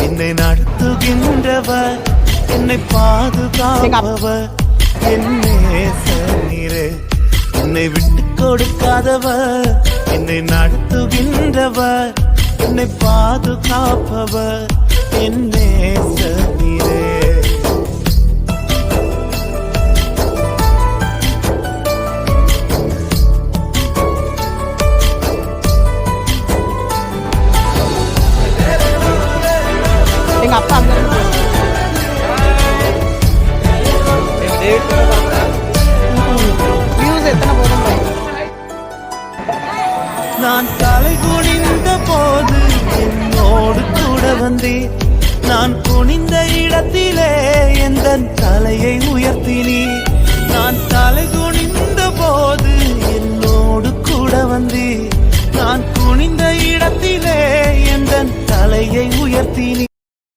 என்னை நடத்துகின்றவர், என்னை பாதுகாப்பவர், என்னே சனீரே. என்னை விட்டு கொடுக்காதவர், என்னை நடத்துகின்றவர், என்னை பாதுகாப்பவர், என்னே சனீரே. எங்க அப்பா அங்க வியூஸ் எத்தனை போதும். நான் தலை குனிந்த போது என்னோடு கூட வந்தே, நான் குனிந்த இடத்திலே எந்த தலையை உயர்த்தினே. நான் தலை குனிந்த போது என்னோடு கூட வந்தே, நான் குனிந்த இடத்திலே எந்த தலையை உயர்த்தினே.